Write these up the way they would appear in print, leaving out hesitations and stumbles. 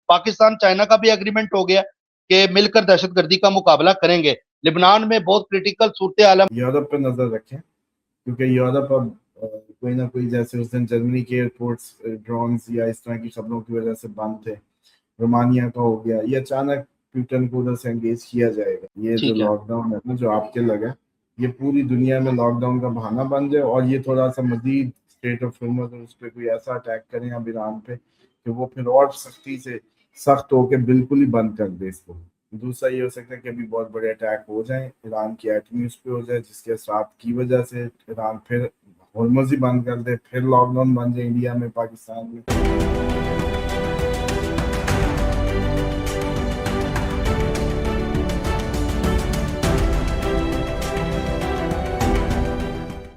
Pakistan China کا بھی agreement ہو گیا کہ مل کر دہشت گردی کا مقابلہ کریں گے. لبنان میں بہت کریٹیکل صورتحال ہے. یورپ پہ نظر رکھیں کیونکہ یورپ اب کوئی نہ کوئی، جیسے اس دن جرمنی کے ایئرپورٹس ڈرونز یا اس طرح کی خبروں کی وجہ سے بند تھے، رومانیہ کا ہو گیا، یہ اچانک پیوٹن کو ادھر سے انگیج کیا جائے گا. یہ جو لاک ڈاؤن ہے نا جو آپ کے لگا، یہ پوری دنیا میں لاک ڈاؤن کا بہانہ بن جائے اور یہ تھوڑا سا مزید اسٹیٹ آف ہرمز اور اس پہ کوئی ایسا اٹیک کریں اب ایران پہ کہ وہ پھر اور سختی سے سخت ہو کے بالکل ہی بند کر دے اس کو. دوسرا یہ ہو سکتا ہے کہ ابھی بہت بڑے اٹیک ہو جائیں ایران کی ایٹمی اس پہ ہو جائے، جس کے اثرات کی وجہ سے ایران پھر ہرمز ہی بند کر دے، پھر لاک ڈاؤن بن جائے انڈیا میں، پاکستان میں.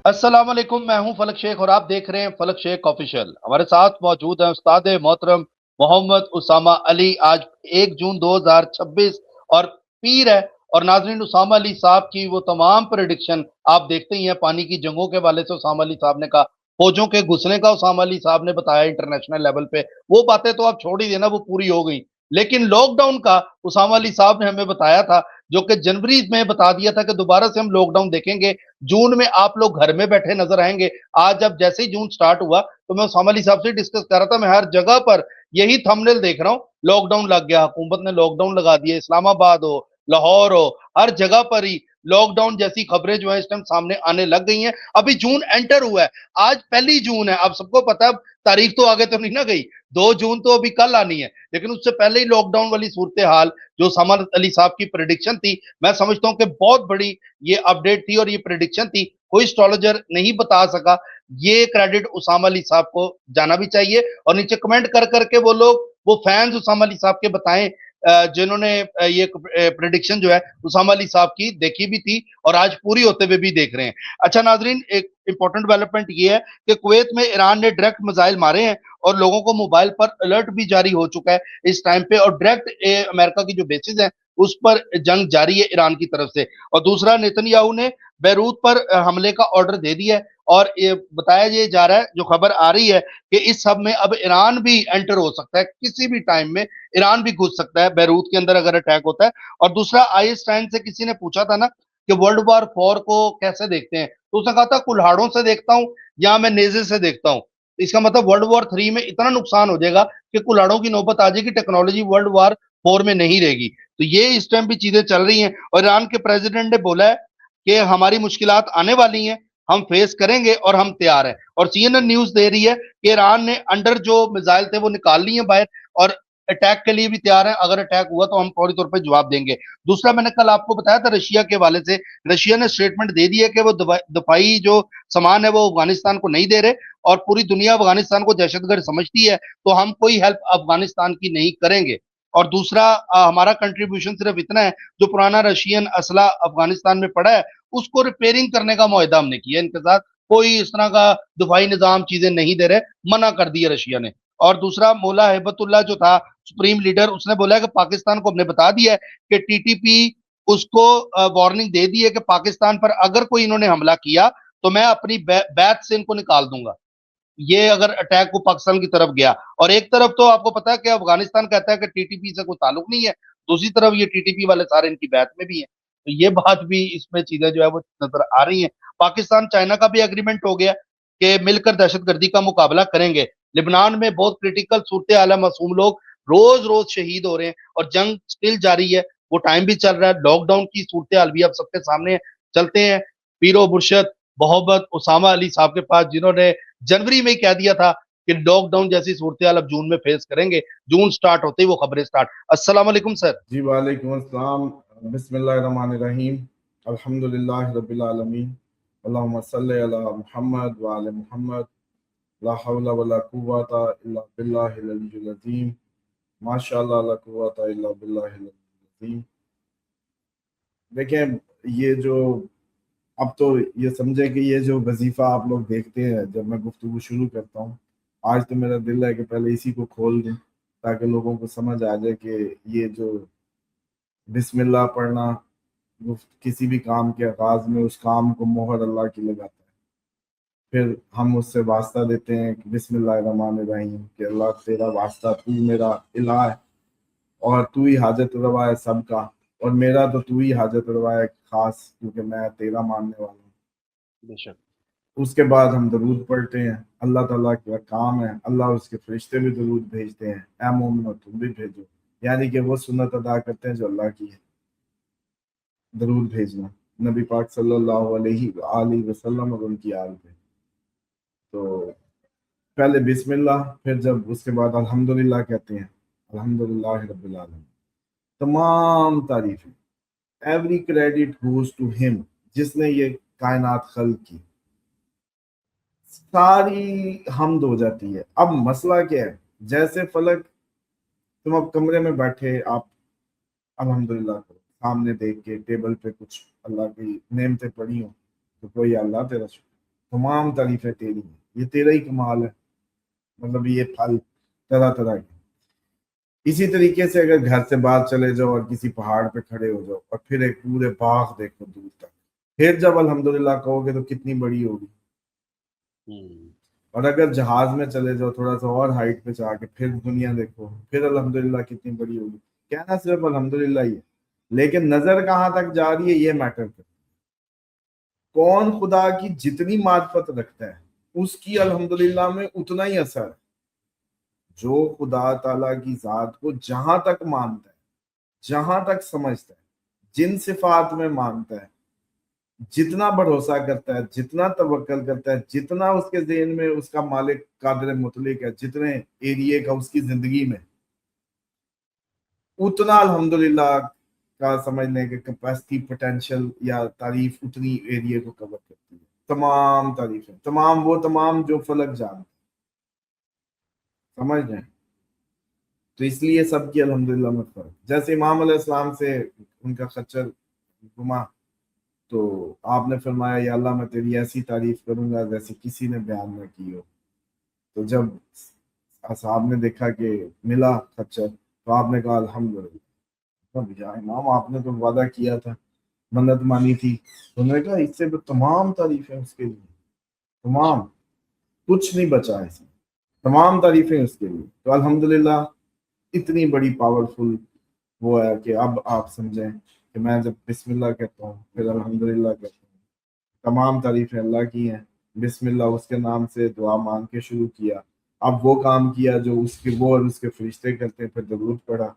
السلام علیکم، میں ہوں فلک شیخ اور آپ دیکھ رہے ہیں فلک شیخ آفیشیل. ہمارے ساتھ موجود ہیں استاد محترم محمد اسامہ علی. آج 1 جون 2026 اور پیر ہے. اور ناظرین، اسامہ علی صاحب کی وہ تمام پریڈکشن آپ دیکھتے ہی ہیں. پانی کی جنگوں کے حوالے سے اسامہ علی صاحب نے کہا، فوجوں کے گھسنے کا اسامہ علی صاحب نے بتایا انٹرنیشنل لیول پہ. وہ باتیں تو آپ چھوڑ ہی دینا، وہ پوری ہو گئی. لیکن لاک ڈاؤن کا اسامہ علی صاحب نے ہمیں بتایا تھا، جو کہ جنوری میں بتا دیا تھا کہ دوبارہ سے ہم لاک ڈاؤن دیکھیں گے، جون میں آپ لوگ گھر میں بیٹھے نظر آئیں گے. آج اب جیسے ہی جون سٹارٹ ہوا تو میں اسامہ علی صاحب سے ڈسکس کر رہا تھا، میں ہر جگہ پر یہی تھمبنیل دیکھ رہا ہوں، لاک ڈاؤن لگ گیا، حکومت نے لاک ڈاؤن لگا دیا. اسلام آباد ہو، لاہور ہو، ہر جگہ پر ہی لاک ڈاؤن جیسی خبریں جو ہیں اس ٹائم سامنے آنے لگ گئی ہیں. ابھی جون انٹر ہوا ہے، آج 1 جون ہے. آپ سب کو پتا ہے، تاریخ تو آگے تو نہیں نہ گئی، 2 جون تو ابھی کل آنی ہے، لیکن اس سے پہلے ہی لاک ڈاؤن والی صورتحال جو اسامہ علی صاحب کی پریڈکشن تھی، میں سمجھتا ہوں کہ بہت بڑی یہ اپڈیٹ تھی اور یہ پریڈکشن تھی. کوئی اسٹرالوجر نہیں بتا سکا. یہ کریڈٹ اسامہ علی صاحب کو جانا بھی چاہیے. اور نیچے کمنٹ کر کر کے وہ لوگ، وہ فینز اسامہ علی صاحب کے بتائیں جنہوں نے یہ پریڈکشن جو ہے اسامہ علی صاحب کی دیکھی بھی تھی اور آج پوری ہوتے ہوئے بھی دیکھ رہے ہیں. اچھا ناظرین، ایک امپورٹنٹ ڈیولپمنٹ یہ ہے کہ کویت میں ایران نے ڈائریکٹ میزائل مارے ہیں اور لوگوں کو موبائل پر الرٹ بھی جاری ہو چکا ہے اس ٹائم پہ. اور ڈائریکٹ امریکہ کی جو بیسز ہیں اس پر جنگ جاری ہے ایران کی طرف سے. اور دوسرا، نیتن یاہو نے بیروت پر حملے کا آرڈر دے دیا ہے اور یہ بتایا یہ جا رہا ہے، جو خبر آ رہی ہے کہ اس سب میں اب ایران بھی انٹر ہو سکتا ہے، کسی بھی ٹائم میں ایران بھی گھس سکتا ہے بیروت کے اندر اگر اٹیک ہوتا ہے. اور دوسرا، آئی ایس ٹائن سے کسی نے پوچھا تھا نا کہ ورلڈ وار 4 کو کیسے دیکھتے ہیں، تو اس نے کہا تھا کلہاڑوں سے دیکھتا ہوں یا میں نیزے سے دیکھتا ہوں. اس کا مطلب ورلڈ وار 3 میں اتنا نقصان ہو جائے گا کہ کلہاڑوں کی نوبت آ جائے گی، ٹیکنالوجی ورلڈ وار 4 میں نہیں رہے گی. تو یہ اس ٹائم بھی چیزیں چل رہی ہیں. اور ایران کے پریزیڈنٹ نے بولا ہے کہ ہماری مشکلات آنے والی ہیں، ہم فیس کریں گے اور ہم تیار ہیں. اور سی این این نیوز دے رہی ہے کہ ایران نے انڈر جو میزائل تھے وہ نکال لی ہیں باہر اور اٹیک کے لیے بھی تیار ہیں. اگر اٹیک ہوا تو ہم فوری طور پہ جواب دیں گے. دوسرا، میں نے کل آپ کو بتایا تھا رشیا کے حوالے سے، رشیا نے اسٹیٹمنٹ دے دی ہے کہ وہ دفاعی جو سامان ہے وہ افغانستان کو نہیں دے رہے اور پوری دنیا افغانستان کو دہشت گرد سمجھتی ہے، تو ہم کوئی ہیلپ افغانستان کی نہیں کریں گے. اور دوسرا، ہمارا کنٹریبیوشن صرف اتنا ہے، جو پرانا رشین اسلحہ افغانستان میں پڑا ہے اس کو ریپیئرنگ کرنے کا معاہدہ ہم نے کیا. ان کے ساتھ کوئی اس طرح کا دفاعی نظام چیزیں نہیں دے رہے، منع کر دی ہے رشیا نے. اور دوسرا، مولا ہیبت اللہ جو تھا سپریم لیڈر، اس نے بولا ہے کہ پاکستان کو ہم نے بتا دیا ہے کہ ٹی ٹی پی اس کو وارننگ دے دی ہے کہ پاکستان پر اگر کوئی انہوں نے حملہ کیا تو میں اپنی بیت سے ان کو نکال دوں گا، یہ اگر اٹیک کو پاکستان کی طرف گیا. اور ایک طرف تو آپ کو پتا ہے کہ افغانستان کہتا ہے کہ ٹی ٹی پی سے کوئی تعلق نہیں ہے، دوسری طرف یہ ٹی ٹی پی والے سارے ان کی بیت میں بھی ہیں. تو یہ بات بھی اس میں چیزیں جو ہے وہ نظر آ رہی ہیں. پاکستان چائنا کا بھی اگریمنٹ ہو گیا کہ مل کر دہشت گردی کا مقابلہ کریں گے. لبنان میں بہت کریٹیکل صورتحال ہے، معصوم لوگ روز روز شہید ہو رہے ہیں اور جنگ سٹل جاری ہے. وہ ٹائم بھی چل رہا ہے، لاک ڈاؤن کی صورتحال بھی اب سب کے سامنے ہے. چلتے ہیں پیرو مرشد محمد اسامہ علی صاحب کے پاس، جنہوں نے جنوری میں ہی کہہ دیا تھا کہ لاک ڈاؤن جیسی صورتحال اب جون میں فیس کریں گے. جون سٹارٹ ہوتے ہی وہ خبریں سٹارٹ. السلام علیکم سر. جی وعلیکم السلام. بسم اللہ الرحمن الرحیم. الحمدللہ رب العالمین. اللہم صلی علی محمد وعلی محمد. لا حول ولا قوت الا باللہ العلی العظیم. ماشاء اللہ لا قوت الا باللہ العلی العظیم. دیکھیں، یہ جو اب تو یہ سمجھے کہ یہ جو وظیفہ آپ لوگ دیکھتے ہیں جب میں گفتگو شروع کرتا ہوں، آج تو میرا دل ہے کہ پہلے اسی کو کھول دیں تاکہ لوگوں کو سمجھ آ جائے کہ یہ جو بسم اللہ پڑھنا کسی بھی کام کے آغاز میں اس کام کو مہر اللہ کی لگاتا ہے. پھر ہم اس سے واسطہ دیتے ہیں کہ بسم اللہ الرحمن الرحیم، کہ اللہ تیرا واسطہ، تو میرا الہ ہے. اور تو ہی حاجت روا ہے سب کا، اور میرا تو تو ہی حاجت روا ہے خاص، کیونکہ میں تیرا ماننے والا ہوں۔ بے شک۔ اس کے بعد ہم درود پڑھتے ہیں، اللہ تعالیٰ کا کام ہے، اللہ اس کے فرشتے بھی درود بھیجتے ہیں، اے مومنو تم بھی بھیجو، یعنی کہ وہ سنت ادا کرتے ہیں جو اللہ کی ہے، درود بھیجنا نبی پاک صلی اللہ علیہ وآلہ وسلم اور ان کی آل پہ۔ تو پہلے بسم اللہ، پھر جب اس کے بعد الحمدللہ کہتے ہیں، الحمدللہ رب العالمین، تمام تعریفیں، ایوری کریڈٹ گوز ٹو ہم، جس نے یہ کائنات خلق کی، ساری حمد ہو جاتی ہے۔ اب مسئلہ کیا ہے، جیسے فلک تم اب کمرے میں بیٹھے، آپ الحمدللہ کرو، سامنے دیکھ کے ٹیبل پہ کچھ اللہ کی نعمتیں پڑی ہوں تو کوئی اللہ تیرا شکر، تمام تعریفیں تیری ہیں، یہ تیرا ہی کمال ہے، مطلب یہ پھل طرح طرح کے۔ اسی طریقے سے اگر گھر سے باہر چلے جاؤ اور کسی پہاڑ پہ کھڑے ہو جاؤ اور پھر ایک پورے باغ دیکھو دور تک، پھر جب الحمدللہ کہو گے تو کتنی بڑی ہوگی۔ اور اگر جہاز میں چلے جاؤ تھوڑا سا اور ہائٹ پہ جا کے پھر دنیا دیکھو، پھر الحمدللہ کتنی بڑی ہوگی۔ کہنا صرف الحمدللہ ہی ہے، لیکن نظر کہاں تک جا رہی ہے یہ میٹر کرتا ہے۔ کون خدا کی جتنی معرفت رکھتا ہے اس کی الحمدللہ میں اتنا ہی اثر ہے۔ جو خدا تعالیٰ کی ذات کو جہاں تک مانتا ہے، جہاں تک سمجھتا ہے، جن صفات میں مانتا ہے، جتنا بھروسہ کرتا ہے، جتنا توکل کرتا ہے، جتنا اس کے ذہن میں اس کا مالک قادر مطلق ہے، جتنے ایریے کا اس کی زندگی میں، اتنا الحمدللہ کا سمجھنے کے کیپیسٹی پوٹینشل یا تعریف اتنی ایریے کو کور کرتی ہے۔ تمام تعریفیں، تمام جو فلک جانتے سمجھ رہے ہیں، تو اس لیے سب کی الحمدللہ میں فرق۔ جیسے امام علیہ السلام سے ان کا خچر گما تو آپ نے فرمایا یا اللہ میں تیری ایسی تعریف کروں گا جیسی کسی نے بیان نہ کی ہو۔ تو جب اصحاب نے دیکھا کہ ملا خچر تو آپ نے کہا الحمدللہ۔ اب یا امام آپ نے تو وعدہ کیا تھا، منت مانی تھی، تو انہوں نے کہا اس سے تمام تعریفیں اس کے لیے، تمام، کچھ نہیں بچا اس میں، تمام تعریفیں اس کے لیے۔ تو الحمدللہ اتنی بڑی پاورفل وہ ہے کہ اب آپ سمجھیں کہ میں جب بسم اللہ کہتا ہوں پھر الحمدللہ کہتا ہوں، تمام تعریفیں اللہ کی ہیں، بسم اللہ اس کے نام سے دعا مانگ کے شروع کیا، اب وہ کام کیا جو اس کے وہ اور اس کے فرشتے کرتے ہیں، پھر درود پڑھا،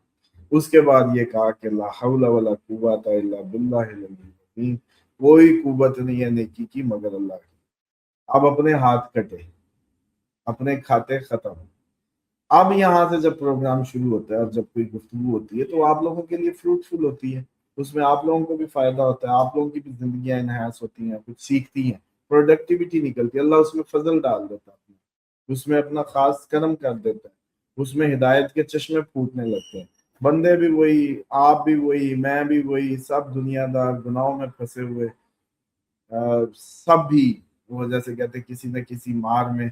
اس کے بعد یہ کہا کہ لا حول ولا قوت الا باللہ العلی العظیم، کوئی قوت نہیں ہے نیکی کی مگر اللہ کی۔ اب اپنے ہاتھ کٹے، اپنے کھاتے ختم۔ اب یہاں سے جب پروگرام شروع ہوتا ہے اور جب کوئی گفتگو ہوتی ہے تو آپ لوگوں کے لیے فروٹفل ہوتی ہے، اس میں آپ لوگوں کو بھی فائدہ ہوتا ہے، آپ لوگوں کی بھی زندگیاں انہانس ہوتی ہیں، کچھ سیکھتی ہیں، پروڈکٹیوٹی نکلتی ہے، اللہ اس میں فضل ڈال دیتا ہے، اس میں اپنا خاص کرم کر دیتا ہے، اس میں ہدایت کے چشمے پھوٹنے لگتے ہیں، بندے بھی وہی، آپ بھی وہی، میں بھی وہی، سب دنیا دار گناہوں میں پھنسے ہوئے، سب بھی وہ جیسے کہتے ہیں کسی نہ کسی مار میں،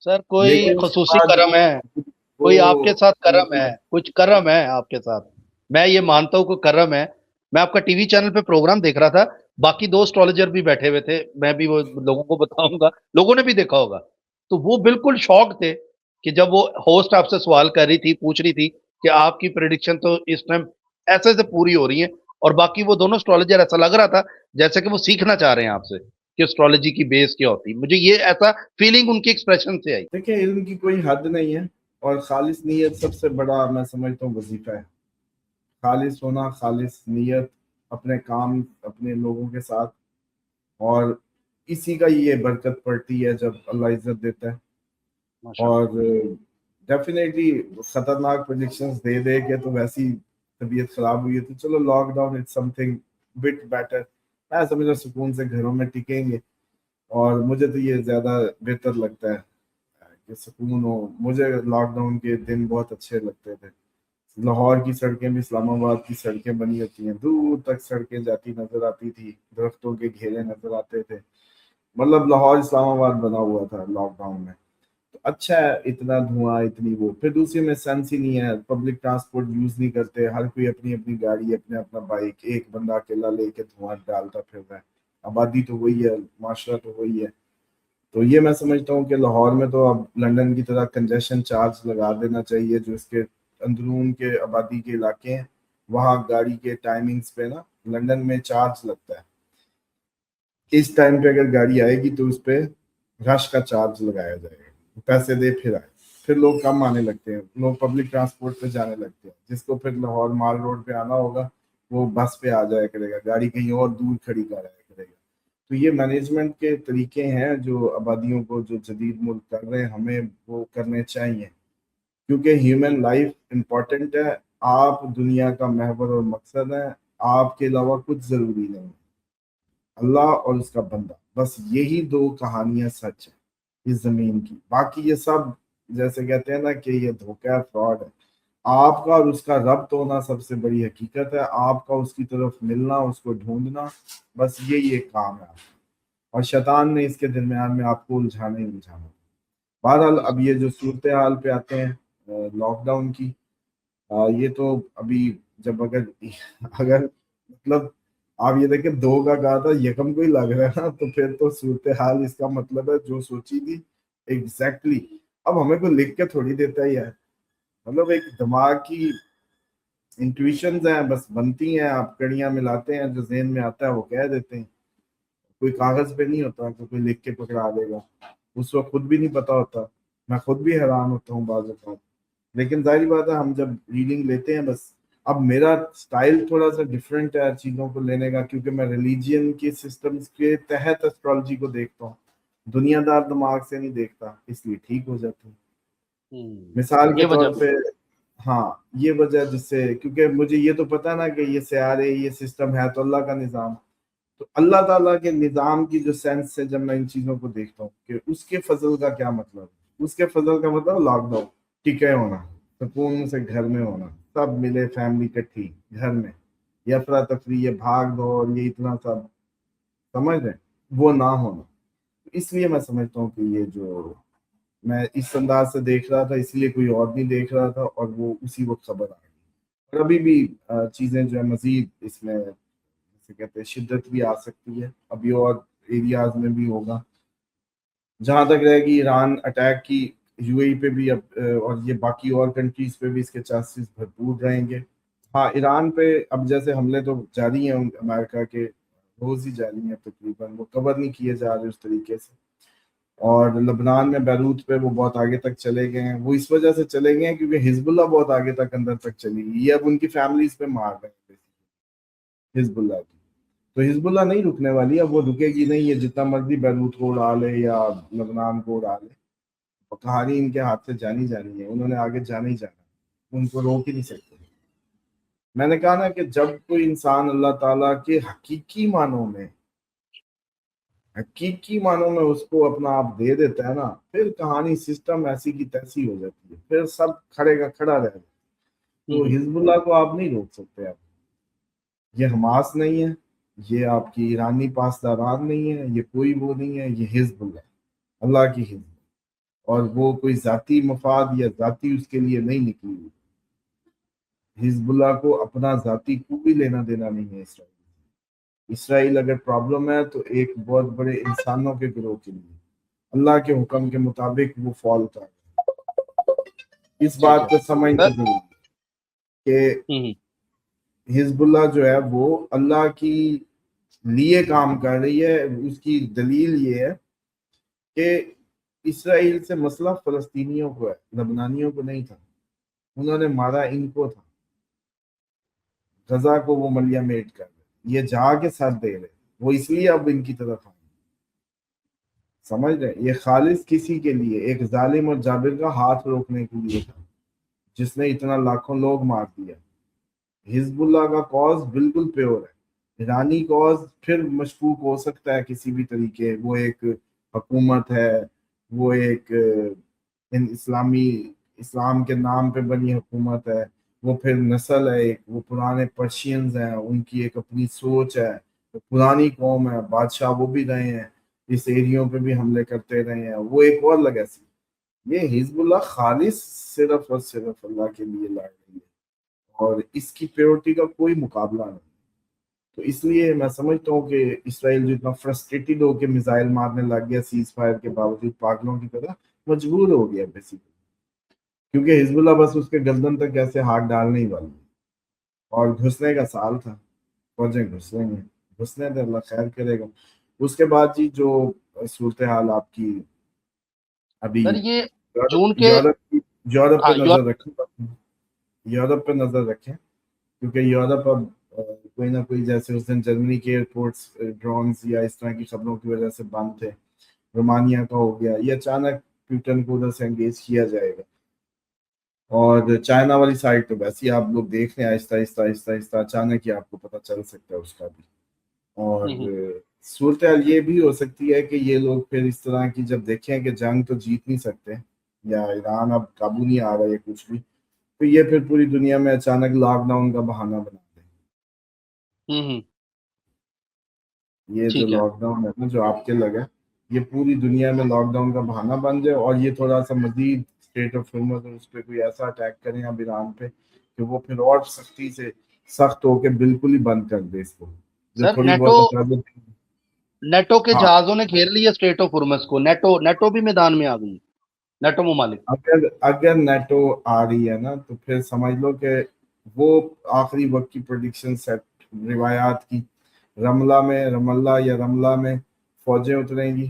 سر کوئی لیکن اس کے خصوصی بعد کرم ہے، کوئی آپ کے ساتھ کرم ہے، کچھ کرم ہے آپ کے ساتھ، میں یہ مانتا ہوں کہ کرم ہے۔ میں آپ کا ٹی وی چینل پہ پروگرام دیکھ رہا تھا، باقی دو اسٹرالوجر بھی بیٹھے ہوئے تھے، میں بھی وہ لوگوں کو بتاؤں گا، لوگوں نے بھی دیکھا ہوگا، تو وہ بالکل شاک تھے کہ جب وہ ہوسٹ آپ سے سوال کر رہی تھی، پوچھ رہی تھی کہ آپ کی پریڈکشن تو اس ٹائم ایسے سے پوری ہو رہی ہیں، اور باقی وہ دونوں اسٹرالوجر ایسا لگ رہا تھا جیسے کہ وہ سیکھنا چاہ رہے ہیں آپ سے کہ اسٹرالوجی کی بیس کیا ہوتی ہے۔ مجھے یہ ایسا فیلنگ ان کی ایکسپریشن سے آئی۔ دیکھیں علم کی کوئی حد نہیں ہے، اور خالص نیت سب سے بڑا میں سمجھتا ہوں وظیفہ ہے، خالص ہونا، خالص نیت اپنے کام اپنے لوگوں کے ساتھ، اور اسی کا یہ برکت پڑتی ہے جب اللہ عزت دیتا ہے۔ اور ڈیفینیٹلی خطرناک پروجیکشنز دے دے کے تو ویسی طبیعت خراب ہوئی ہے تو چلو lockdown it's something but better, میں سمجھ رہا سکون سے گھروں میں ٹکیں گے، اور مجھے تو یہ زیادہ بہتر لگتا ہے کہ سکون ہو۔ مجھے لاک ڈاؤن کے دن بہت اچھے لگتے تھے، لاہور کی سڑکیں بھی اسلام آباد کی سڑکیں بنی ہوتی ہیں، دور تک سڑکیں جاتی نظر آتی تھی، درختوں کے گھیرے نظر آتے تھے، مطلب لاہور اسلام آباد بنا ہوا تھا لاک ڈاؤن میں۔ تو اچھا ہے، اتنا دھواں اتنی وہ، پھر دوسری میں سینس ہی نہیں ہے، پبلک ٹرانسپورٹ یوز نہیں کرتے، ہر کوئی اپنی اپنی گاڑی، اپنا اپنا بائک، ایک بندہ اکیلا لے کے دھواں ڈالتا پھر رہا ہے، آبادی تو وہی ہے، معاشرہ تو وہی ہے۔ تو یہ میں سمجھتا ہوں کہ لاہور میں تو اب لندن کی طرح کنجیشن چارج لگا دینا چاہیے جو اس کے اندرون کے آبادی کے علاقے ہیں وہاں گاڑی کے ٹائمنگز پہ نا لندن میں چارج لگتا ہے، اس ٹائم پہ اگر گاڑی آئے گی تو اس پہ رش کا چارج لگایا جائے گا، پیسے دے پھر آئے، پھر لوگ کم آنے لگتے ہیں، لوگ پبلک ٹرانسپورٹ پہ جانے لگتے ہیں، جس کو پھر لاہور مال روڈ پہ آنا ہوگا وہ بس پہ آ جایا کرے گا، گاڑی کہیں اور دور کھڑی کرایا کرے گا۔ تو یہ مینجمنٹ کے طریقے ہیں جو آبادیوں کو جو جدید ملک کر رہے ہیں ہمیں وہ کرنے چاہیے، کیونکہ ہیومن لائف امپورٹنٹ ہے، آپ دنیا کا محور اور مقصد ہے، آپ کے علاوہ کچھ ضروری نہیں، اللہ اور اس کا بندہ، بس یہی دو کہانیاں سچ ہیں اس زمین کی، باقی یہ سب جیسے کہتے ہیں نا کہ یہ دھوکہ ہے، فراڈ ہے۔ آپ کا اور اس کا ربط ہونا سب سے بڑی حقیقت ہے، آپ کا اس کی طرف ملنا، اس کو ڈھونڈنا، بس یہی ایک کام ہے آپ کا، اور شیطان نے اس کے درمیان میں آپ کو الجھانا ہی الجھانا۔ بہرحال اب یہ جو صورتحال پہ آتے ہیں لاک ڈاؤن کی، یہ تو ابھی جب اگر مطلب آپ یہ دیکھیں دو کا کہا تھا یکم کو ہی لگ رہا ہے نا، تو پھر تو صورتحال اس کا مطلب ہے جو سوچی تھی ایگزیکٹلی اب ہمیں کوئی لکھ کے تھوڑی دیتا ہی ہے، مطلب ایک دماغ کی انٹویشنز ہیں بس بنتی ہیں، آپ کڑیاں ملاتے ہیں، جو ذہن میں آتا ہے وہ کہہ دیتے ہیں، کوئی کاغذ پہ نہیں ہوتا کہ کوئی لکھ کے پکڑا دے گا، اس وقت خود بھی نہیں پتا ہوتا، میں خود بھی حیران ہوتا ہوں بعض اوقات، لیکن ظاہری بات ہے ہم جب ریڈنگ لیتے ہیں بس اب میرا سٹائل تھوڑا سا ڈیفرنٹ ہے چیزوں کو لینے کا، کیونکہ میں ریلیجین کے سسٹمز کے تحت اسٹرالوجی کو دیکھتا ہوں، دنیا دار دماغ سے نہیں دیکھتا، اس لیے ٹھیک ہو جاتا ہے۔ مثال کے یہ وجہ طور پہ ہاں یہ وجہ جس سے، کیونکہ مجھے یہ تو پتا نا کہ یہ سیارے یہ سسٹم ہے تو اللہ کا نظام، تو اللہ تعالیٰ کے نظام کی جو سینس سے جب میں ان چیزوں کو دیکھتا ہوں کہ اس کے فضل کا کیا مطلب ہے، اس کے فضل کا مطلب لاک ڈاؤن، ٹکے ہونا، سکون سے گھر میں ہونا، سب ملے فیملی کٹھی گھر میں، یہ افراتفری، یہ بھاگ دوڑ، یہ اتنا سب سمجھ رہے ہیں، وہ نہ ہونا۔ اس لیے میں سمجھتا ہوں کہ یہ جو میں اس انداز سے دیکھ رہا تھا اس لیے کوئی اور نہیں دیکھ رہا تھا، اور وہ اسی وقت خبر آ گئی، اور ابھی بھی چیزیں جو ہے مزید اس میں جیسے کہتے ہیں شدت بھی آ سکتی ہے، ابھی اور ایریاز میں بھی ہوگا، جہاں تک رہے گی ایران اٹیک کی، یو اے پہ بھی اب اور یہ باقی اور کنٹریز پہ بھی اس کے چانسز بھرپور رہیں گے۔ ہاں ایران پہ اب جیسے حملے تو جاری ہیں امریکہ کے، روز ہی جاری ہیں تقریباً، وہ کور نہیں کیے جا رہے اس طریقے سے، اور لبنان میں بیروت پہ وہ بہت آگے تک چلے گئے ہیں، وہ اس وجہ سے چلے گئے ہیں کیونکہ حزب اللہ بہت آگے تک اندر تک چلی گئی، یہ اب ان کی فیملیز پہ مار رہے ہیں حزب اللہ کی، تو حزب اللہ نہیں رکنے والی، اب وہ رکے گی نہیں، یہ جتنا مرضی بیروت کو اڑا لے یا لبنان کو اڑا لے، کہانی ان کے ہاتھ سے جانی جانی ہے، انہوں نے آگے جانا ہی جانا، ان کو روک ہی نہیں سکتے۔ میں نے کہا نا کہ جب کوئی انسان اللہ تعالیٰ کے حقیقی معنوں میں اس کو اپنا آپ دے دیتا ہے نا، پھر کہانی سسٹم ایسی کی تیسی ہو جاتی ہے، پھر سب کھڑے کا کھڑا رہ جاتا ہے، تو حزب اللہ کو آپ نہیں روک سکتے، آپ یہ حماس نہیں ہے، یہ آپ کی ایرانی پاسداران نہیں ہے، یہ کوئی وہ نہیں ہے، یہ حزب اللہ کی حزب، اور وہ کوئی ذاتی مفاد یا ذاتی اس کے لیے نہیں نکلی ہوئی، حزب اللہ کو اپنا ذاتی کوئی لینا دینا نہیں ہے اسرائیل اگر پرابلم ہے تو ایک بہت بڑے انسانوں کے گروہ کے لیے، اللہ کے حکم کے مطابق وہ فال کر اس بات کو سمجھنا ضروری ہے کہ حزب اللہ جو ہے وہ اللہ کی لیے کام کر رہی ہے، اس کی دلیل یہ ہے کہ اسرائیل سے مسئلہ فلسطینیوں کو ہے، لبنانیوں کو نہیں تھا، انہوں نے مارا ان کو تھا، غزہ کو وہ ملیا میٹ کر رہے، یہ جا کے ساتھ دے رہے، وہ اس لیے اب ان کی طرف آئے، سمجھ رہے، یہ خالص کسی کے لیے ایک ظالم اور جابر کا ہاتھ روکنے کے لیے تھا جس نے اتنا لاکھوں لوگ مار دیا۔ حزب اللہ کا کاز بالکل پیور ہے، ایرانی کاز پھر مشکوک ہو سکتا ہے کسی بھی طریقے، وہ ایک حکومت ہے، وہ ایک اسلام کے نام پہ بنی حکومت ہے، وہ پھر نسل ہے ایک، وہ پرانے پرشینز ہیں، ان کی ایک اپنی سوچ ہے، پرانی قوم ہے، بادشاہ وہ بھی رہے ہیں، اس ایریوں پہ بھی حملے کرتے رہے ہیں، وہ ایک اور لیگیسی۔ یہ حزب اللہ خالص صرف اور صرف اللہ کے لیے لڑ رہی ہے، اور اس کی پیورٹی کا کوئی مقابلہ نہیں، تو اس لیے میں سمجھتا ہوں کہ اسرائیل جو اتنا فرسٹریٹڈ ہو کے میزائل مارنے لگ گیا سیز فائر کے باوجود، پاگلوں کی طرح مجبور ہو گیا بیسیکلی، کیونکہ حزب اللہ بس اس کے گردن تک ایسے ہاتھ ڈالنے ہی والی ہے، اور گھسنے کا سال تھا، فوجیں گھسیں گے، گھسنے دے، اللہ خیر کرے گا۔ اس کے بعد جی جو صورتحال آپ کی ابھی سر یہ جون کے، یورپ کی، یورپ پہ ہاں نظر رکھیں، یورپ پہ نظر رکھیں، کیونکہ یورپ اب کوئی نہ کوئی، جیسے اس دن جرمنی کے ایئرپورٹس ڈرونز یا اس طرح کی خبروں کی وجہ سے بند تھے، رومانیہ کا ہو گیا، یہ اچانک پیوٹن کو ادھر سے انگیج کیا جائے گا۔ اور چائنا والی سائڈ تو ویسے ہی آپ لوگ دیکھ رہے ہیں، آہستہ آہستہ آہستہ آہستہ اچانک ہی آپ کو پتہ چل سکتا ہے اس کا بھی۔ اور صورتحال یہ بھی ہو سکتی ہے کہ یہ لوگ پھر اس طرح کی جب دیکھیں کہ جنگ تو جیت نہیں سکتے، یا ایران اب قابو نہیں آ رہا یا کچھ بھی، تو یہ پھر پوری دنیا میں اچانک لاک ڈاؤن کا بہانہ بنا دیں۔ یہ جو ٹھیک ہے لاک ڈاؤن ہے نا جو آپ کے لگا، یہ پوری دنیا میں لاک ڈاؤن کا بہانہ بن جائے، اور یہ تھوڑا سا مزید اسٹیٹ آف ہرمز اور اس پہ کوئی ایسا اٹیک کریں اب ایران پہ کہ وہ پھر اور سختی سے سخت ہو کے بالکل ہی بند کر دے اس کو، جو سر، تھوڑی بہت حفاظت۔ نیٹو کے ہاں، جہازوں نے گھیر لیا اسٹریٹ آف ہرمز کو، نیٹو بھی میدان میں آ گئی، نیٹو ممالک۔ اگر نیٹو آ رہی ہے نا تو پھر سمجھ لو کہ وہ آخری وقت کی پریڈکشن سیٹ روایات کی، رم اللہ یا رملہ میں فوجیں اتریں گی،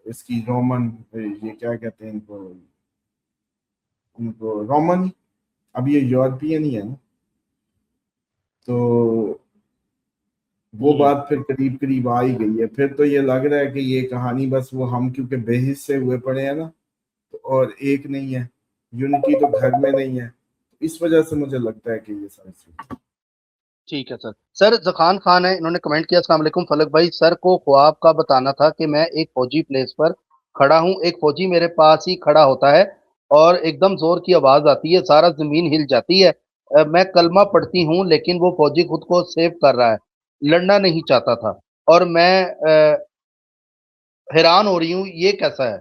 اس کی رومن، یہ کیا کہتے ہیں ان کو رومن، اب یہ یورپین ہی ہے نا، تو وہ بات پھر قریب قریب آ ہی گئی ہے۔ پھر تو یہ لگ رہا ہے کہ یہ کہانی بس وہ ہم کیونکہ بے حص سے ہوئے پڑے ہیں نا، اور ایک نہیں ہے، یونٹی تو گھر میں نہیں ہے، اس وجہ سے مجھے لگتا ہے کہ یہ ساری ٹھیک ہے سر۔ سر زخان خان ہے، انہوں نے کمنٹ کیا، السلام علیکم فلک بھائی، سر کو خواب کا بتانا تھا کہ میں ایک فوجی پلیس پر کھڑا ہوں، ایک فوجی میرے پاس ہی کھڑا ہوتا ہے اور ایک دم زور کی آواز آتی ہے، سارا زمین ہل جاتی ہے، میں کلمہ پڑھتی ہوں لیکن وہ فوجی خود کو سیو کر رہا ہے، لڑنا نہیں چاہتا تھا، اور میں حیران ہو رہی ہوں یہ کیسا ہے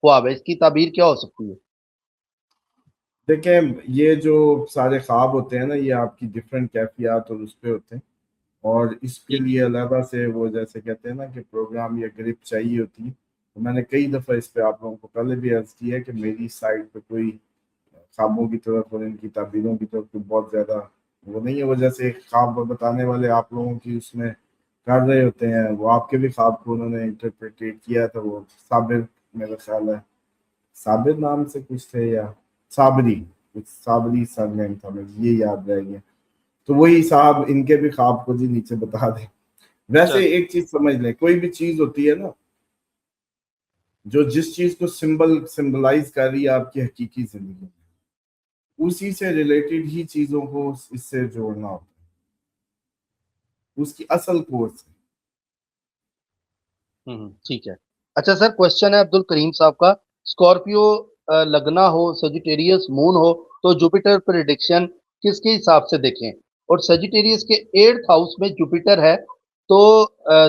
خواب ہے، اس کی تعبیر کیا ہو سکتی ہے؟ دیکھیں، یہ جو سارے خواب ہوتے ہیں نا، یہ آپ کی ڈفرینٹ کیفیات اور اس پہ ہوتے ہیں، اور اس کے لیے علیحدہ سے وہ جیسے کہتے ہیں نا کہ پروگرام یا گرپ چاہیے ہوتی ہے۔ تو میں نے کئی دفعہ اس پہ آپ لوگوں کو پہلے بھی عرض کی ہے کہ میری سائڈ پہ کوئی خوابوں کی طرف اور ان کی تعبیروں کی طرف کوئی بہت زیادہ وہ نہیں ہے، وہ جیسے ایک خواب بتانے والے آپ لوگوں کی اس میں کر رہے ہوتے ہیں، وہ آپ کے بھی خواب کو انہوں نے انٹرپریٹیٹ کیا تھا، وہ صابر میرا خیال ہے، صابر نام سے کچھ تھے، یا صابری، کچھ صابری سر نیم تھا، مجھے یہ یاد رہ گیا، تو وہی صاحب ان کے بھی خواب کو جی نیچے بتا دیں۔ ویسے چل ایک چیز سمجھ لیں، کوئی بھی چیز ہوتی ہے نا جو جس چیز کو سمبلائز کر رہی ہے آپ کی حقیقی زندگی میں، اسی سے ریلیٹڈ ہی چیزوں کو اس سے جوڑنا ہوتا ہے، اس کی اصل کورس ہے۔ ٹھیک ہے۔ اچھا سر، کوشچن ہے عبد الکریم صاحب کا، اسکارپیو لگنا ہو، سیجیٹیریس مون ہو تو جوپیٹر پریڈکشن کس کے حساب سے دیکھیں؟ اور سیجیٹیریس کے 8th ہاؤس میں جوپیٹر ہے تو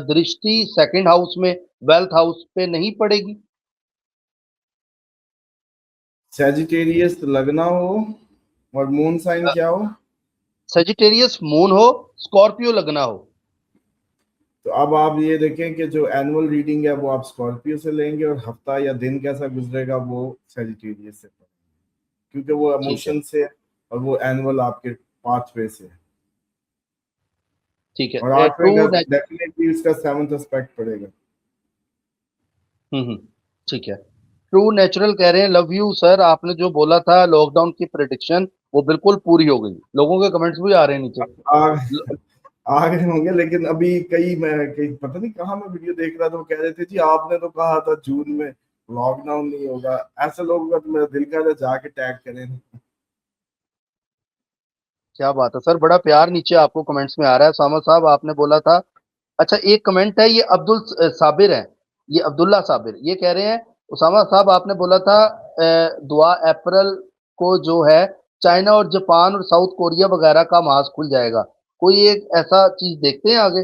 درشتی 2nd ہاؤس میں ویلتھ ہاؤس پہ نہیں پڑے گی؟ سیجیٹیریس لگنا ہو اور مون سائن کیا ہو؟ سیجیٹیریس مون ہو، اسکارپیو لگنا ہو۔ تو اب آپ یہ دیکھیں کہ جو اینول ریڈنگ ہے وہ آپ اسکارپیو سے لیں گے، اور ہفتہ یا دن کیسا گزرے گا وہ سیجیٹیریس سے پڑیں گے، کیونکہ وہ ٹھیک ہے ایموشن سے اور وہ اینول آپ کے پاتھ وے سے ہے، ٹھیک اور ہے۔ 8ویں کا ڈیفینیٹلی اس کا 7th اسپیکٹ پڑے گا۔ ٹھیک ہے۔ ٹرو نیچرل کہہ رہے ہیں لو یو سر، آپ نے جو بولا تھا لاک ڈاؤن کی پریڈکشن وہ بالکل پوری ہو گئی، لوگوں کے کمنٹس بھی آ رہے ہیں نیچے۔ آ گئے ہوں گے، لیکن ابھی کئی پتہ نہیں کہاں میں ویڈیو دیکھ رہا تھا، وہ کہہ رہے تھے جی آپ نے تو کہا تھا جون میں لاک ڈاؤن نہیں ہوگا، ایسے لوگوں کا تو میرا دل کر رہا جا کے ٹیگ کریں۔ کیا بات ہے سر، بڑا پیار نیچے آپ کو کمنٹس میں آ رہا ہے۔ سامہ صاحب آپ نے بولا تھا، اچھا ایک کمنٹ ہے، یہ عبد صابر ہے، یہ عبداللہ صابر، یہ کہہ رہے ہیں اسامہ صاحب آپ نے بولا تھا دعا اپریل کو جو ہے چائنا اور جاپان اور ساؤتھ کوریا وغیرہ کا محاذ کھل جائے گا، کوئی ایک ایسا چیز دیکھتے ہیں آگے؟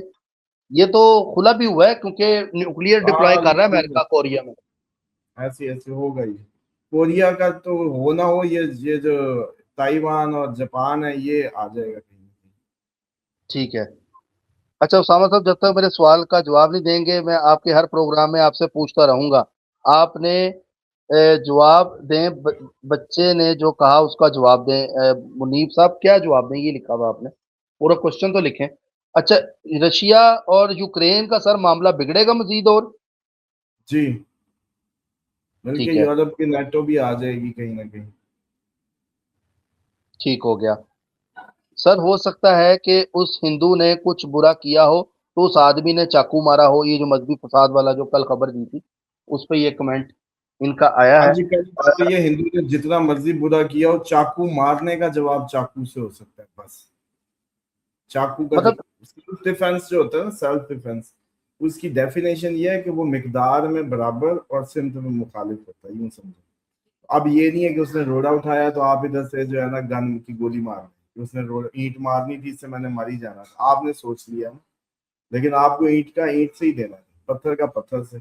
یہ تو کھلا بھی ہوا ہے کیونکہ نیوکلیر ڈپلوائے کر رہا ہے امریکہ کوریا میں۔ ایسے ہوگا ہی، کوریا کا تو ہو نہ ہو، یہ جو تائیوان اور جاپان ہے یہ آ جائے گا کہیں نہ کہیں۔ ٹھیک ہے۔ اچھا اسامہ صاحب، جب تک میرے سوال کا جواب نہیں دیں گے میں آپ کے ہر پروگرام میں آپ سے پوچھتا رہوں گا، آپ نے جواب دیں، بچے نے جو کہا اس کا جواب دیں۔ منیب صاحب کیا جواب دیں؟ یہ لکھا ہوا آپ نے، پورا کوشچن تو لکھیں۔ اچھا، رشیا اور یوکرین کا سر معاملہ بگڑے گا مزید اور؟ جی، بلکہ ٹھیک ہے، یورپ کی نیٹو بھی آ جائے گی کہیں نہ کہیں۔ ٹھیک ہو گیا سر۔ ہو سکتا ہے کہ اس ہندو نے کچھ برا کیا ہو تو اس آدمی نے چاقو مارا ہو، یہ جو مذہبی فساد والا جو کل خبر دی تھی اس پہ یہ کمنٹ ان کا آیا ہاں ہے۔ جی، پہلی بات تو یہ ہندو نے جتنا مرضی برا کیا ہو، چاقو مارنے کا جواب چاقو سے ہو سکتا ہے بس۔ چاقو کا جو مطلب سیلف ڈیفense جو ہوتا ہے نا، سیلف ڈیفense، اس کی ڈیفینیشن یہ ہے کہ وہ مقدار میں برابر اور سمت میں مخالف ہوتا ہے، یوں سمجھو۔ اب یہ نہیں ہے کہ اس نے روڑا اٹھایا تو آپ ادھر سے جو ہے نا گن کی گولی مار دی، اس نے اینٹ مارنی تھی، اس سے میں نے مر ہی جانا تھا، آپ نے سوچ لیا نا، لیکن آپ کو اینٹ کا اینٹ سے ہی دینا ہے، پتھر کا پتھر سے۔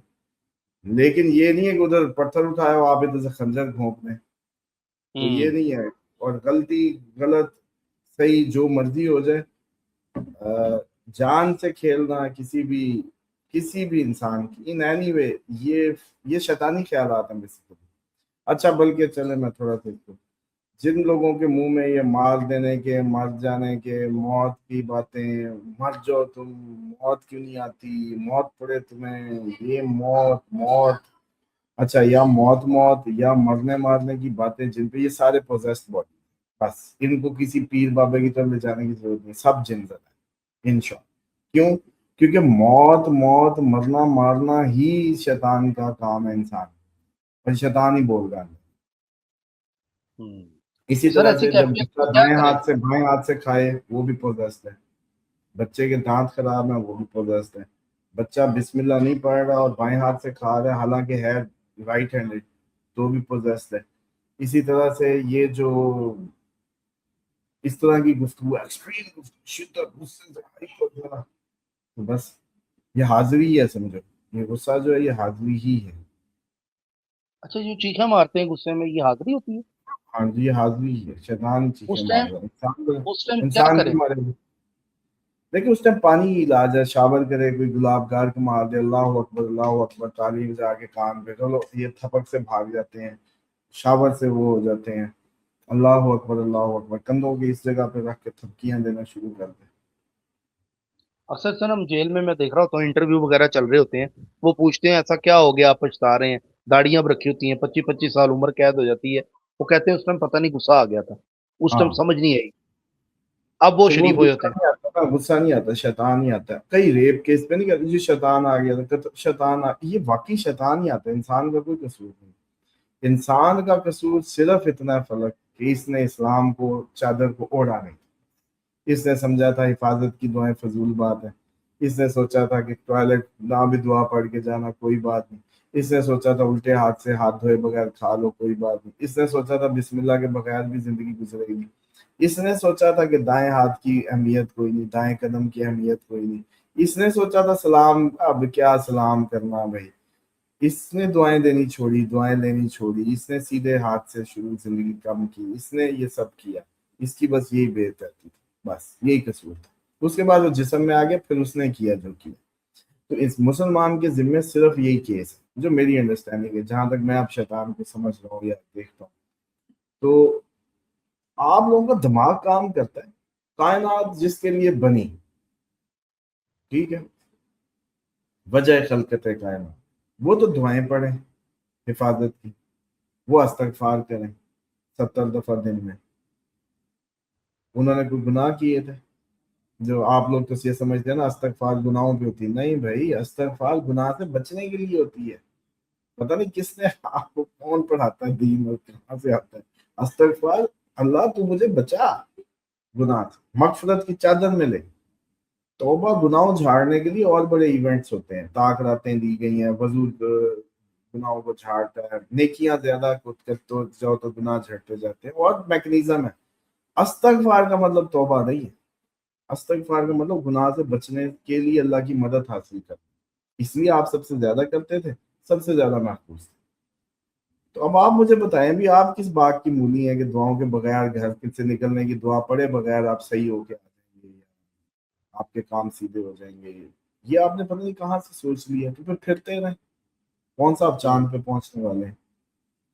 لیکن یہ نہیں ہے کہ ادھر پتھر اٹھایا ہو آپ ادھر سے خنجر گھونپ لیں، تو یہ نہیں ہے۔ اور غلطی غلط صحیح جو مرضی ہو جائے، جان سے کھیلنا کسی بھی انسان کی ان اینی وے، یہ شیطانی خیالات ہیں بیسیکلی۔ اچھا، بلکہ چلے میں تھوڑا سا جن لوگوں کے منہ میں یہ مار دینے کے، مر جانے کے، موت کی باتیں، مر جاؤ تم، موت کیوں نہیں آتی، موت پڑے تمہیں، یہ موت موت، اچھا یا موت یا مرنے مارنے کی باتیں، جن پہ یہ سارے پوزیسڈ باڈی، بس ان کو کسی پیر بابے کی طرف لے جانے کی ضرورت نہیں، سب جن زدہ ہے انشاء۔ کیوں؟ کیونکہ موت مرنا مارنا ہی شیطان کا کام ہے انسان، اور شیطان ہی بول رہا ہے۔ اسی تو سر طرح ایسی سے جب کیفیت بچہ میں کیا دائیں کریں؟ ہاتھ سے بائیں ہاتھ سے کھائے وہ بھی پوزیسڈ ہے، بچے کے دانت خراب ہیں وہ بھی پوزیسڈ ہے، بچہ بسم اللہ نہیں پڑھ رہا اور بائیں ہاتھ سے کھا رہا ہے حالانکہ ہے رائٹ ہینڈڈ، تو بھی پوزیسڈ ہے۔ اسی طرح سے یہ جو اس طرح کی گفتگو، ایکسٹریم گفتگو، شدت، غصے سے ہائپر ہونا، تو بس یہ حاضری ہے، سمجھو یہ غصہ جو ہے یہ حاضری ہی ہے۔ اچھا، جو چیخیں مارتے ہیں غصے میں، یہ حاضری ہوتی ہے؟ ہاں جی، یہ حاضری ہی ہے، شیطان چیخیں اس مار ٹائم رہا ہے، اس ٹائم کیا انسان کریں؟ کی مارے گی۔ دیکھیں اس ٹائم پانی ہی علاج ہے، شاور کرے، کوئی گلاب گار کو مار دے، اللہ اکبر تعلیم جا کے کان پہ، چلو یہ تھپک سے بھاگ جاتے ہیں، شاور سے وہ ہو جاتے ہیں، اللہ اکبر کندھوں کی اس جگہ پہ رکھ کے تھپکیاں دینا شروع کر دیں۔ اکثر سر ہم جیل میں دیکھ رہا ہوتا ہوں، انٹرویو وغیرہ چل رہے ہوتے ہیں، وہ پوچھتے ہیں ایسا کیا ہو گیا آپ پچھتا رہے ہیں؟ داڑیاں اب رکھی ہوتی ہیں، 25-25 سال عمر قید ہو جاتی ہے، وہ کہتے ہیں اس ٹائم پتہ نہیں غصہ آ گیا تھا، اس ٹائم ہاں، سمجھ نہیں آئی، اب وہ تو وہ شریف ہوئے ہوتے غصہ ہیں۔ نہیں آتا نا، غصہ نہیں آتا، شیطان ہی آتا ہے۔ کئی ریپ کیس پہ نہیں کہتے جی شیطان آ گیا تھا، شیطان یہ واقعی شیطان ہی آتا ہے، انسان کا کوئی قصور نہیں۔ انسان کا قصور صرف اتنا فرق کہ اس نے اسلام کو چادر کو اوڑھا نہیں، اس نے سمجھا تھا حفاظت کی دعائیں فضول بات ہے، اس نے سوچا تھا کہ ٹوائلٹ نہ بھی دعا پڑھ کے جانا کوئی بات نہیں، اس نے سوچا تھا الٹے ہاتھ سے ہاتھ دھوئے بغیر کھا لو کوئی بات نہیں، اس نے سوچا تھا بسم اللہ کے بغیر بھی زندگی گزرے گی، اس نے سوچا تھا کہ دائیں ہاتھ کی اہمیت کوئی نہیں، دائیں قدم کی اہمیت کوئی نہیں، اس نے سوچا تھا سلام اب کیا سلام کرنا بھائی، اس نے دعائیں دینی چھوڑی، دعائیں لینی چھوڑی، اس نے سیدھے ہاتھ سے شروع زندگی کم کی، اس نے یہ سب کیا، اس کی بس یہی بے ترتیبی تھی، بس یہی قصور تھا۔ اس کے بعد وہ جسم میں آ گیا، پھر اس نے کیا جو کیا۔ تو اس مسلمان کے ذمے صرف یہی کیس ہے جو میری انڈرسٹینڈنگ ہے، جہاں تک میں اب شیطان کو سمجھ رہا ہوں یا دیکھتا ہوں، تو آپ لوگوں کا دماغ کام کرتا ہے، کائنات جس کے لیے بنی، ٹھیک ہے، وجہ خلقت کائنات، وہ تو دعائیں پڑھیں حفاظت کی، وہ استغفار کریں 70 دفعہ دن میں۔ انہوں نے کوئی گناہ کیے تھے؟ جو آپ لوگ تو یہ سمجھتے ہیں نا استغفار گناہوں پہ ہوتی ہے، نہیں بھائی، استغفار گناہ سے بچنے کے لیے ہوتی ہے۔ پتہ نہیں کس نے آپ کو کون پڑھاتا ہے دین اور کہاں سے آتا ہے استغفار، اللہ تو مجھے بچا گناہ سے، مغفرت کی چادر میں لے۔ توبہ گناہوں جھاڑنے کے لیے اور بڑے ایونٹس ہوتے ہیں، طاق راتیں دی گئی ہیں، وضو گناہوں کو جھاڑتا ہے، نیکیاں زیادہ کرتے جاؤ تو گناہ جھڑتے جاتے ہیں، اور میکنیزم ہے۔ استغفار کا مطلب توبہ نہیں ہے، استغفار کا مطلب گناہ سے بچنے کے لیے اللہ کی مدد حاصل کرنا، اس لیے آپ سب سے زیادہ کرتے تھے، سب سے زیادہ محفوظ تھے۔ تو اب آپ مجھے بتائیں بھی آپ کس بات کی مولی ہیں کہ دعاؤں کے بغیر، گھر سے نکلنے کی دعا پڑے بغیر آپ صحیح ہو کے آ جائیں گے، آپ کے کام سیدھے ہو جائیں گے؟ یہ آپ نے پتہ نہیں کہاں سے سوچ لیا، تو پھر پھرتے رہیں، کون سا آپ چاند پہ پہنچنے والے ہیں؟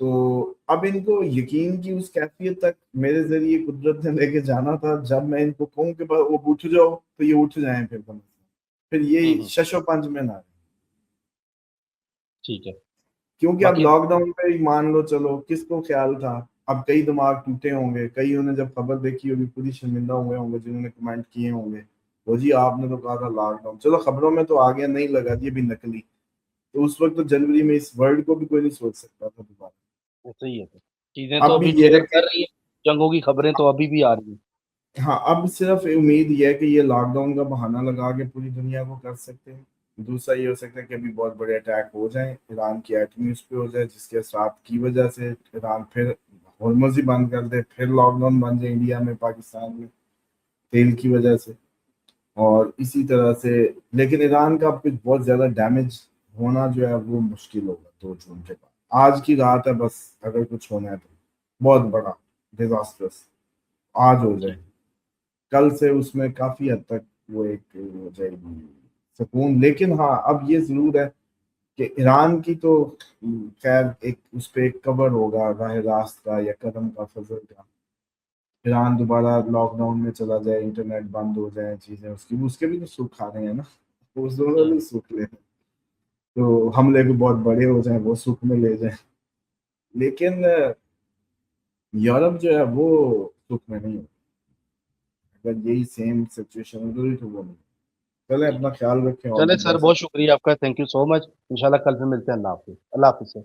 تو اب ان کو یقین کی اس کیفیت تک میرے ذریعے قدرت نے لے کے جانا تھا، جب میں ان کو کہوں کہ بس وہ اٹھ جاؤ تو یہ اٹھ جائیں، پھر یہ شش و پنج میں نہ رہیں۔ ٹھیک ہے، کیونکہ اب باقی لاک ڈاؤن پہ ہی مان لو چلو کس کو خیال تھا، اب کئی دماغ ٹوٹے ہوں گے، کئی نے جب خبر دیکھی ہوگی خود ہی شرمندہ ہوئے ہوں گے، جنہوں نے کمنٹ کیے ہوں گے وہ جی آپ نے تو کہا تھا لاک ڈاؤن، چلو خبروں میں تو آ گیا، نہیں لگا یہ بھی نکلی، تو اس وقت تو جنوری میں اس ورڈ کو بھی کوئی نہیں سوچ سکتا تھا دوبارہ۔ صحیح ہے، چیزیں تو اب بھی ابھی یہ ہے ٹریگر کہ کر رہی ہیں، جنگوں کی خبریں تو ابھی بھی آ رہی ہیں۔ ہاں اب صرف امید یہ ہے کہ یہ لاک ڈاؤن کا بہانہ لگا کے پوری دنیا کو کر سکتے ہیں۔ دوسرا یہ ہو سکتا ہے کہ ابھی بہت بڑے اٹیک ہو جائیں، ایران کی ایٹمی اس پہ ہو جائے، جس کے اثرات کی وجہ سے ایران پھر ہرمز ہی بند کر دے، پھر لاک ڈاؤن بن جائے انڈیا میں، پاکستان میں تیل کی وجہ سے، اور اسی طرح سے لیکن ایران کا کچھ بہت زیادہ ڈیمیج ہونا جو ہے وہ مشکل ہوگا 2 جون کے بعد۔ آج کی رات ہے بس، اگر کچھ ہونا ہے تو بہت بڑا ڈیزاسٹرس آج ہو جائے، کل سے اس میں کافی حد تک وہ ایک ہو جائے گی سکون۔ لیکن ہاں اب یہ ضرور ہے کہ ایران کی تو خیر ایک اس پہ ایک کور ہوگا راہ راست کا یا قدم کا فضل کا، ایران دوبارہ لاک ڈاؤن میں چلا جائے، انٹرنیٹ بند ہو جائے، چیزیں اس کے بھی تو سکھ کھا رہے ہیں نا، اس دونوں بھی سکھ لیں، تو حملے بھی بہت بڑے ہو جائیں وہ سکھ میں لے جائیں، لیکن یورپ جو ہے وہ سکھ میں نہیں ہوگا، اگر یہی سیم سچویشن ادھر تو وہ نہیں۔ چلیں اپنا خیال رکھیں، آل چلے دی سر، بیسٹ۔ بہت شکریہ آپ کا، تھینک یو سو مچ، انشاءاللہ کل پھر ملتے ہیں، اللہ حافظ، اللہ حافظ سر۔